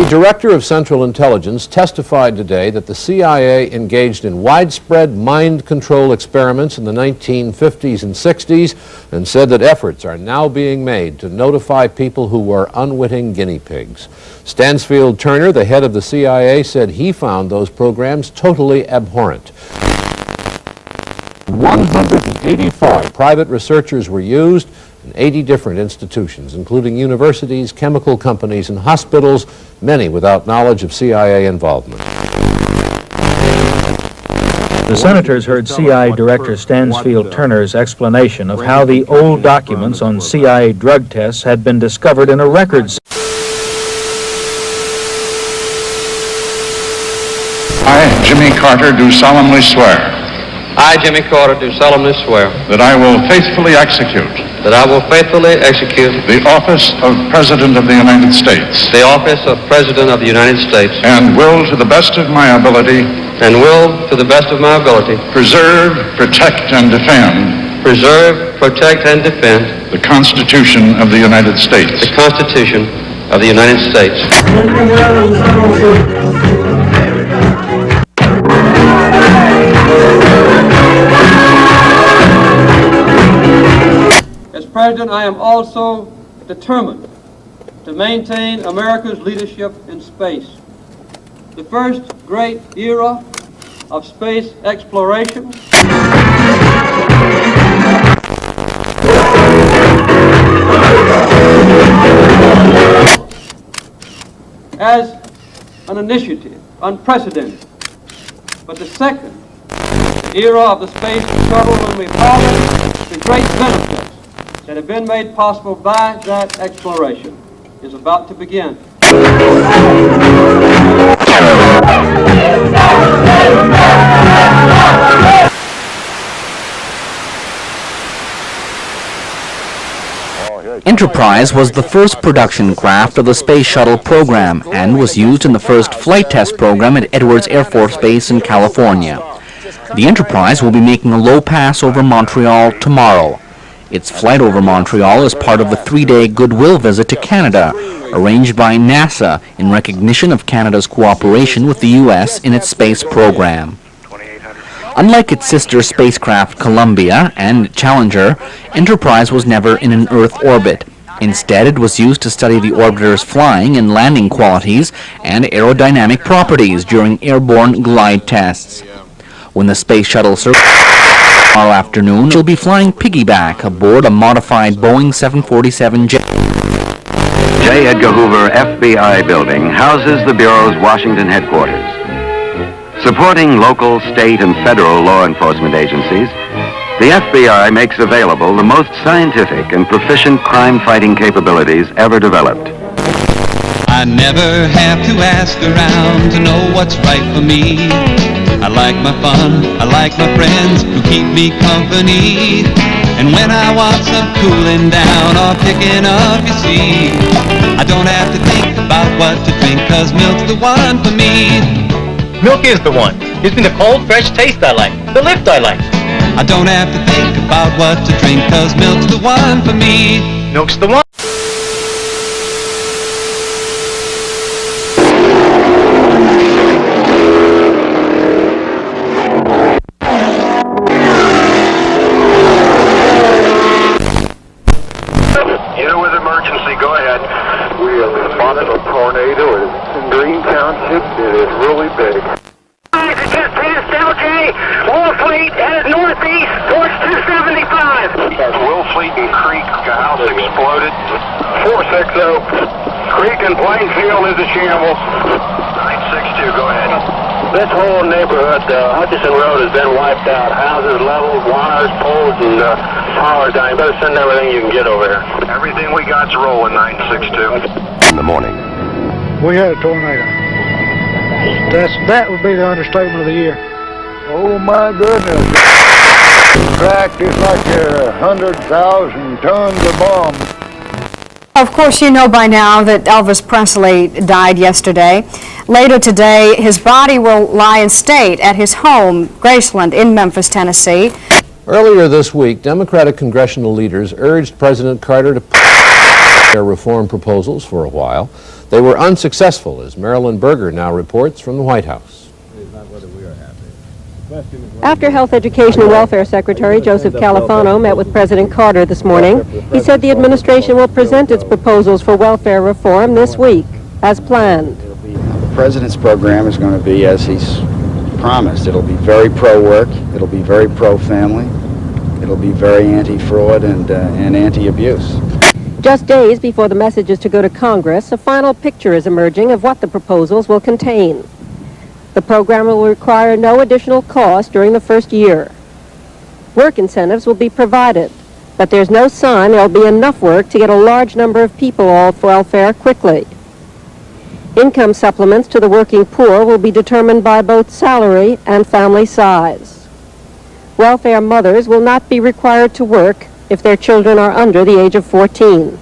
The director of Central Intelligence testified today that the CIA engaged in widespread mind control experiments in the 1950s and 60s and said that efforts are now being made to notify people who were unwitting guinea pigs. Stansfield Turner, the head of the CIA, said he found those programs totally abhorrent. 185 private researchers were used in 80 different institutions, including universities, chemical companies, and hospitals, many without knowledge of CIA involvement. The senators heard CIA Director Stansfield Turner's explanation of how the old documents on CIA drug tests had been discovered in a records. I, Jimmy Carter, do solemnly swear. I, Jimmy Carter, do solemnly swear That I will faithfully execute that I will faithfully execute the office of President of the United States the office of President of the United States and will, to the best of my ability, preserve, protect, and defend the Constitution of the United States. The Constitution of the United States. As President, I am also determined to maintain America's leadership in space. The first great era of space exploration as an initiative, unprecedented. But the second era of the space shuttle, when we harness the great benefits that have been made possible by that exploration, is about to begin. Enterprise was the first production craft of the Space Shuttle program and was used in the first flight test program at Edwards Air Force Base in California. The Enterprise will be making a low pass over Montreal tomorrow. Its flight over Montreal is part of the 3-day goodwill visit to Canada, arranged by NASA in recognition of Canada's cooperation with the U.S. in its space program. Unlike its sister spacecraft Columbia and Challenger, Enterprise was never in an Earth orbit. Instead, it was used to study the orbiter's flying and landing qualities and aerodynamic properties during airborne glide tests. When the Space Shuttle circles tomorrow afternoon, it will be flying piggyback aboard a modified Boeing 747 jet. J. Edgar Hoover FBI building houses the Bureau's Washington headquarters. Supporting local, state, and federal law enforcement agencies, the FBI makes available the most scientific and proficient crime-fighting capabilities ever developed. I never have to ask around to know what's right for me. I like my fun, I like my friends who keep me company. And when I want some cooling down or picking up, you see, I don't have to think about what to drink, 'cause milk's the one for me. Milk is the one. Gives me the cold, fresh taste I like, the lift I like. I don't have to think about what to drink, 'cause milk's the one for me. Milk's the one. Unit with emergency, go ahead. We have spotted a tornado in Green Township. It is really big. Fleet headed northeast towards 275. Willfleet and Creek, a house exploded. 460. Creek and Plainfield is a shambles. 962, go ahead. This whole neighborhood, Hutchison Road, has been wiped out. Houses leveled, wires, poles, and power down. You better send everything you can get over here. Everything we got's rolling, 962. In the morning. We had a tornado. That would be the understatement of the year. Oh my goodness. Cracked just like 100,000 tons of bombs. Of course, you know by now that Elvis Presley died yesterday. Later today, his body will lie in state at his home, Graceland, in Memphis, Tennessee. Earlier this week, Democratic congressional leaders urged President Carter to their reform proposals for a while. They were unsuccessful, as Marilyn Berger now reports from the White House. After Health, Education, and Welfare Secretary Joseph Califano met with President Carter this morning, he said the administration will present its proposals for welfare reform this week, as planned. The President's program is going to be as he's promised. It'll be very pro-work, it'll be very pro-family, it'll be very anti-fraud and anti-abuse. Just days before the message is to go to Congress, a final picture is emerging of what the proposals will contain. The program will require no additional cost during the first year. Work incentives will be provided, but there's no sign there'll be enough work to get a large number of people off welfare quickly. Income supplements to the working poor will be determined by both salary and family size. Welfare mothers will not be required to work if their children are under the age of 14.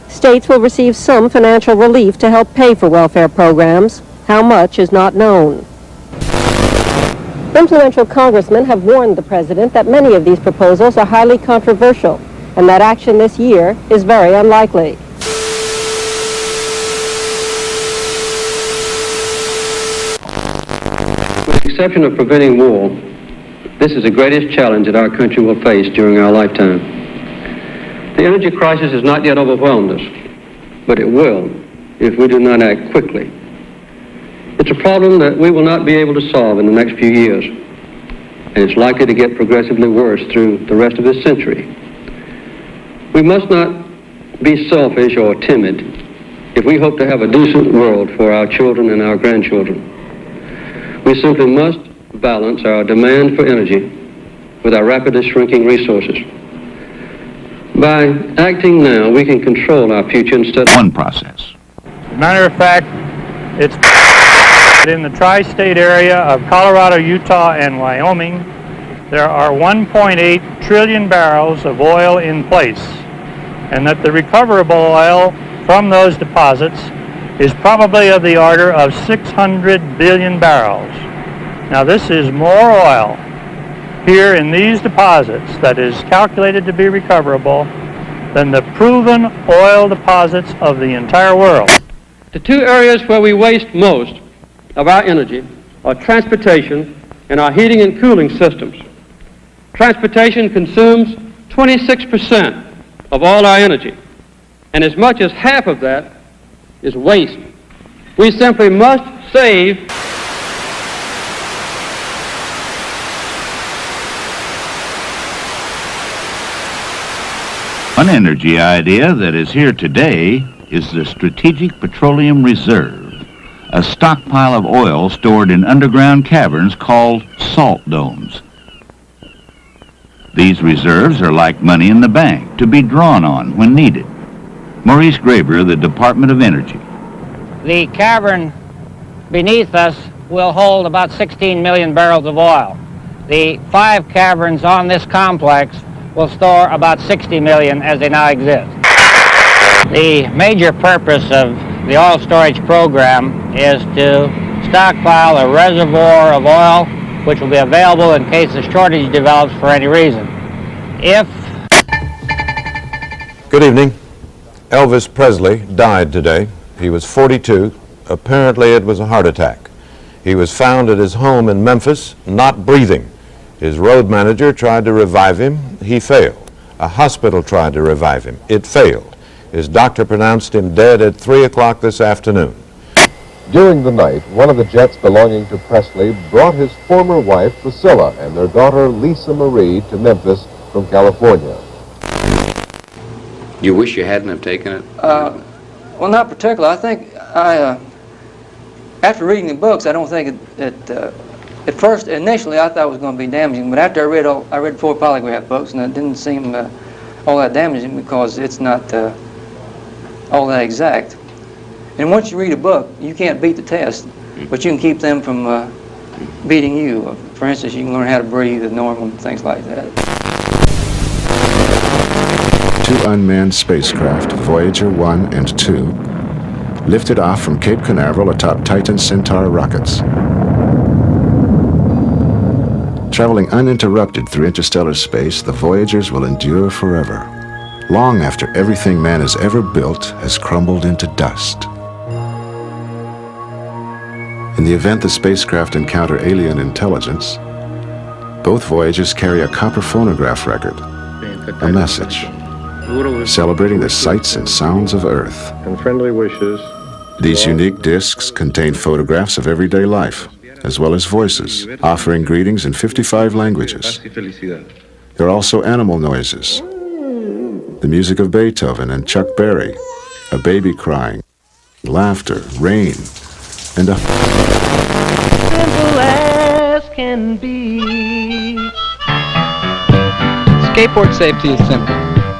States will receive some financial relief to help pay for welfare programs. How much is not known. Influential congressmen have warned the president that many of these proposals are highly controversial and that action this year is very unlikely. With the exception of preventing war, this is the greatest challenge that our country will face during our lifetime. The energy crisis has not yet overwhelmed us, but it will if we do not act quickly. It's a problem that we will not be able to solve in the next few years, and it's likely to get progressively worse through the rest of this century. We must not be selfish or timid if we hope to have a decent world for our children and our grandchildren. We simply must balance our demand for energy with our rapidly shrinking resources. By acting now, we can control our future instead of one process. As a matter of fact, it's in the tri-state area of Colorado, Utah, and Wyoming, there are 1.8 trillion barrels of oil in place, and that the recoverable oil from those deposits is probably of the order of 600 billion barrels. Now, this is more oil here in these deposits that is calculated to be recoverable than the proven oil deposits of the entire world. The two areas where we waste most of our energy are transportation and our heating and cooling systems. Transportation consumes 26% of all our energy, and as much as half of that is waste. We simply must save One energy idea that is here today is the Strategic Petroleum Reserve, a stockpile of oil stored in underground caverns called salt domes. These reserves are like money in the bank, to be drawn on when needed. Maurice Graber, the Department of Energy. The cavern beneath us will hold about 16 million barrels of oil. The 5 caverns on this complex will store about 60 million as they now exist. The major purpose of the oil storage program is to stockpile a reservoir of oil which will be available in case a shortage develops for any reason. Good evening. Elvis Presley died today. He was 42. Apparently it was a heart attack. He was found at his home in Memphis, not breathing. His road manager tried to revive him. He failed. A hospital tried to revive him. It failed. His doctor pronounced him dead at 3 o'clock this afternoon. During the night, one of the jets belonging to Presley brought his former wife, Priscilla, and their daughter, Lisa Marie, to Memphis from California. You wish you hadn't have taken it? well, not particularly. I think after reading the books, I don't think at first, initially, I thought it was going to be damaging, but after I read 4 polygraph books, and it didn't seem all that damaging because it's not all that exact. And once you read a book, you can't beat the test, but you can keep them from beating you. For instance, you can learn how to breathe as normal and things like that. 2 unmanned spacecraft, Voyager 1 and 2, lifted off from Cape Canaveral atop Titan Centaur rockets. Traveling uninterrupted through interstellar space, the Voyagers will endure forever, long after everything man has ever built has crumbled into dust. In the event the spacecraft encounter alien intelligence, both voyages carry a copper phonograph record, a message, celebrating the sights and sounds of Earth. And friendly wishes. These unique discs contain photographs of everyday life, as well as voices, offering greetings in 55 languages. There are also animal noises, the music of Beethoven and Chuck Berry, a baby crying, laughter, rain, and a simple as can be. Skateboard safety is simple.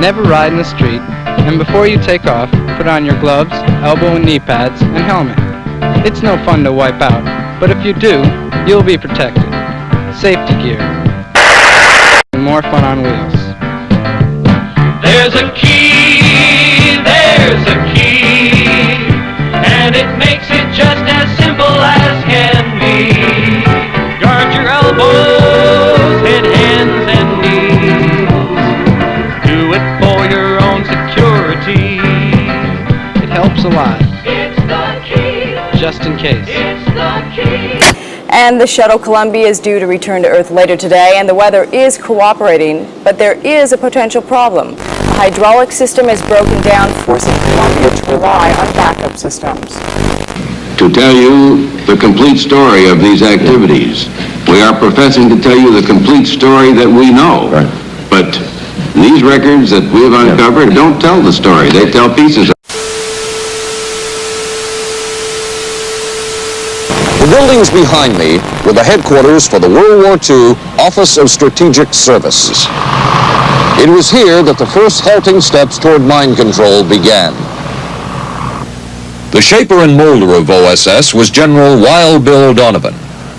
Never ride in the street, and before you take off, put on your gloves, elbow and knee pads, and helmet. It's no fun to wipe out, but if you do, you'll be protected. Safety gear. And more fun on wheels. There's a key, and it makes it just as simple as can be. Guard your elbows, head, hands, and knees. Do it for your own security. It helps a lot. It's the key. Just in case. It's the key. And the shuttle Columbia is due to return to Earth later today, and the weather is cooperating, but there is a potential problem. The hydraulic system is broken down, forcing Columbia to rely on backup systems. To tell you the complete story of these activities, we are professing to tell you the complete story that we know. Right. But these records that we've uncovered don't tell the story. They tell pieces of The buildings behind me were the headquarters for the World War II Office of Strategic Service. It was here that the first halting steps toward mind control began. The shaper and molder of OSS was General Wild Bill Donovan.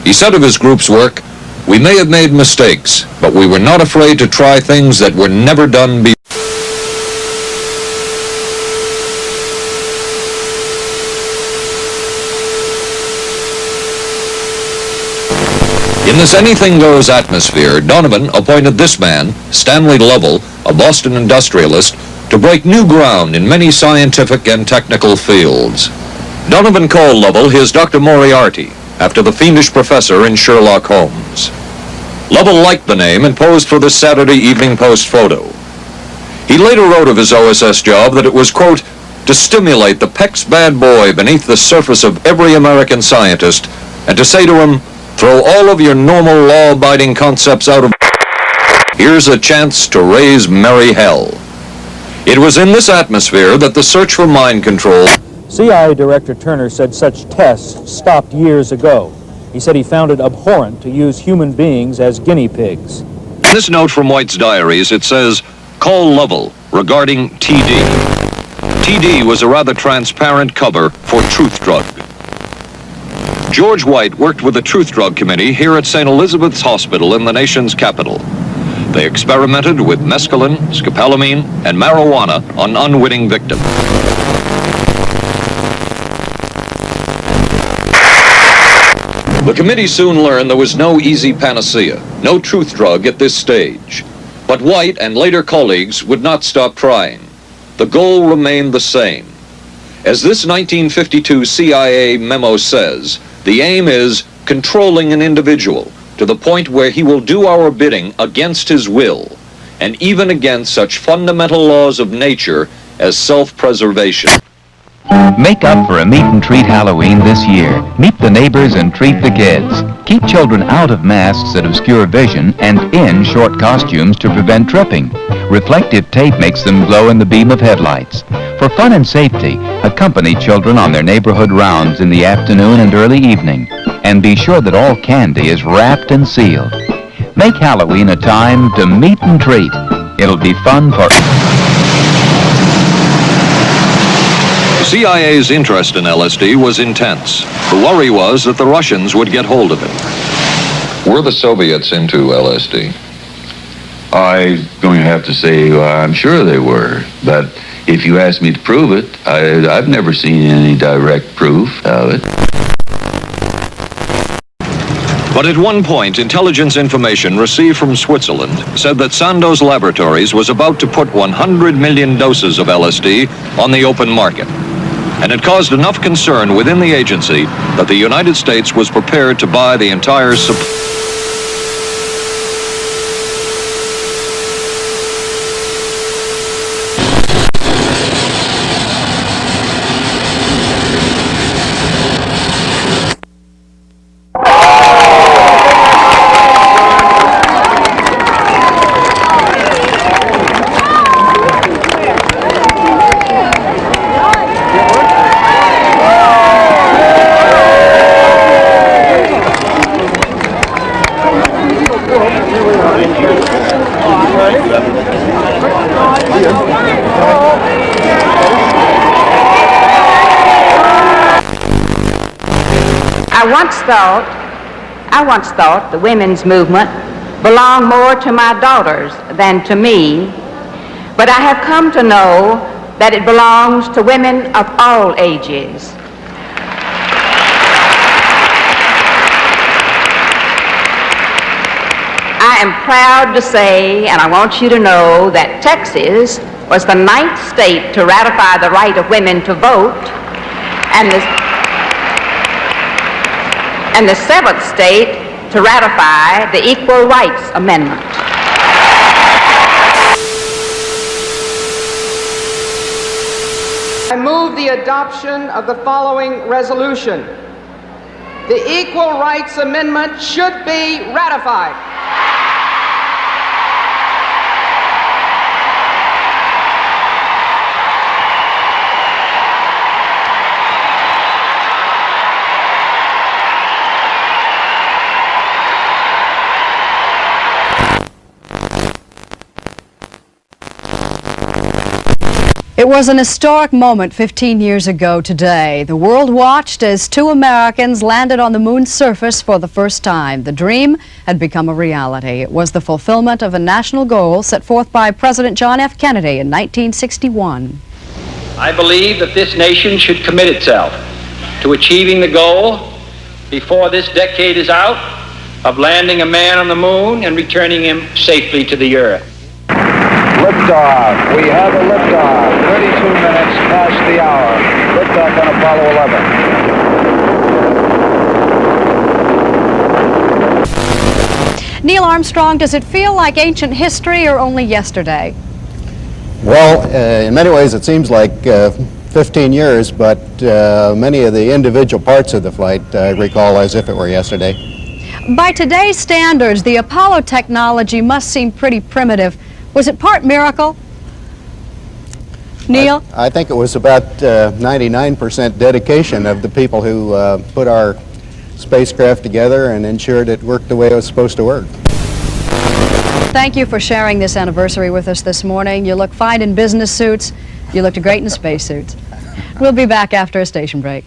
He said of his group's work, "We may have made mistakes, but we were not afraid to try things that were never done before." In this anything-goes atmosphere, Donovan appointed this man, Stanley Lovell, a Boston industrialist, to break new ground in many scientific and technical fields. Donovan called Lovell his Dr. Moriarty, after the fiendish professor in Sherlock Holmes. Lovell liked the name and posed for this Saturday Evening Post photo. He later wrote of his OSS job that it was, quote, to stimulate the PEC's bad boy beneath the surface of every American scientist, and to say to him, throw all of your normal law-abiding concepts out of... Here's a chance to raise merry hell. It was in this atmosphere that the search for mind control... CIA Director Turner said such tests stopped years ago. He said he found it abhorrent to use human beings as guinea pigs. In this note from White's diaries, it says, call Lovell regarding TD. TD was a rather transparent cover for Truth Drug. George White worked with the Truth Drug Committee here at St. Elizabeth's Hospital in the nation's capital. They experimented with mescaline, scopolamine, and marijuana on unwitting victims. The committee soon learned there was no easy panacea, no truth drug at this stage. But White and later colleagues would not stop trying. The goal remained the same. As this 1952 CIA memo says, the aim is controlling an individual to the point where he will do our bidding against his will, and even against such fundamental laws of nature as self-preservation. Make up for a meet-and-treat Halloween this year. Meet the neighbors and treat the kids. Keep children out of masks that obscure vision and in short costumes to prevent tripping. Reflective tape makes them glow in the beam of headlights. For fun and safety, accompany children on their neighborhood rounds in the afternoon and early evening. And be sure that all candy is wrapped and sealed. Make Halloween a time to meet and treat. It'll be fun for... The CIA's interest in LSD was intense. The worry was that the Russians would get hold of it. Were the Soviets into LSD? I'm going to have to say I'm sure they were, but if you ask me to prove it, I've never seen any direct proof of it. But at one point, intelligence information received from Switzerland said that Sandoz Laboratories was about to put 100 million doses of LSD on the open market. and it caused enough concern within the agency that the United States was prepared to buy the entire supply. I once thought the women's movement belonged more to my daughters than to me, but I have come to know that it belongs to women of all ages. I am proud to say, and I want you to know, that Texas was the 9th state to ratify the right of women to vote, and the 7th state to ratify the Equal Rights Amendment. I move the adoption of the following resolution. The Equal Rights Amendment should be ratified. It was an historic moment 15 years ago today. The world watched as 2 Americans landed on the moon's surface for the first time. The dream had become a reality. It was the fulfillment of a national goal set forth by President John F. Kennedy in 1961. I believe that this nation should commit itself to achieving the goal before this decade is out of landing a man on the moon and returning him safely to the earth. Liftoff. We have a liftoff. 32 minutes past the hour. Liftoff on Apollo 11. Neil Armstrong, does it feel like ancient history or only yesterday? Well, in many ways it seems like 15 years, but many of the individual parts of the flight I recall as if it were yesterday. By today's standards, the Apollo technology must seem pretty primitive. Was it part miracle? Neil? I think it was about 99% dedication of the people who put our spacecraft together and ensured it worked the way it was supposed to work. Thank you for sharing this anniversary with us this morning. You look fine in business suits. You looked great in spacesuits. We'll be back after a station break.